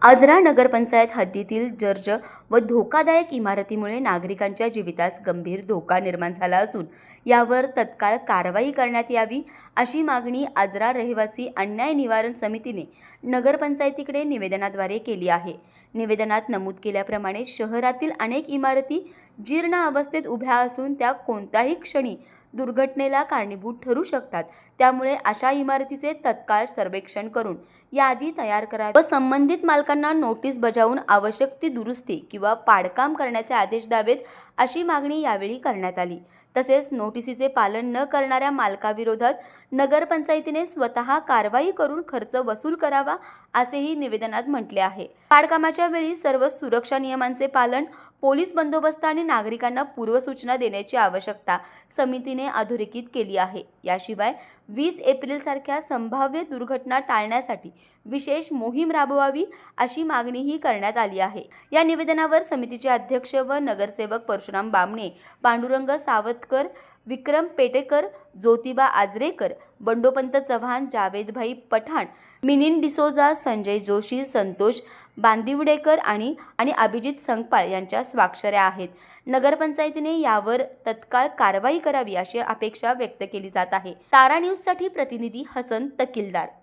आजरा नगरपंचायत हद्दीतील जर्ज व धोकादायक इमारतीमुळे नागरिकांच्या जीवितास गंभीर धोका निर्माण झाला असून यावर तत्काळ कारवाई करण्यात यावी अशी मागणी आजरा रहिवासी अन्याय निवारण समितीने नगरपंचायतीकडे निवेदनाद्वारे केली आहे। निवेदनात नमूद केल्याप्रमाणे शहरातील अनेक इमारती जीर्ण अवस्थेत उभ्या असून त्या कोणत्याही क्षणी दुर्घटनेला कारणीभूत ठरू शकतात। त्यामुळे अशा इमारतीचे तत्काळ सर्वेक्षण करून यादी तयार करावी व संबंधित मालकांना नोटीस बजावून आवश्यक ती दुरुस्ती किंवा पाडकाम करण्याचे आदेश द्यावेत अशी मागणी यावेळी करण्यात आली। तसेच नोटिसीचे पालन न करणाऱ्या मालकाविरोधात नगरपंचायतीने स्वतः कारवाई करून खर्च वसूल करावा असेही निवेदनात म्हटले आहे। पाडकामाच्या वेळी सर्व सुरक्षा नियमांचे पालन, पोलीस बंदोबस्त आणि नागरिकांना पूर्वसूचना देण्याची आवश्यकता समितीने अधोरेखित केली आहे। याशिवाय 20 एप्रिल सारख्या संभाव्य दुर्घटना टाळण्यासाठी विशेष मोहीम राबवावी अशी मागणीही करण्यात आली आहे। या निवेदनावर समितीचे अध्यक्ष व नगरसेवक परशुराम बामणे, पांडुरंग सावतकर, विक्रम पेटेकर, ज्योतिबा आजरेकर, बंडोपंत चव्हाण, जावेदभाई पठाण, मिलिंद डिसोजा, संजय जोशी, संतोष बांदिवडेकर आणि अभिजित संकपाळ यांच्या स्वाक्षऱ्या आहेत। नगरपंचायतीने यावर तत्काळ कारवाई करावी अशी अपेक्षा व्यक्त केली जात आहे। तारा न्यूज साठी प्रतिनिधी हसन तकिलदार।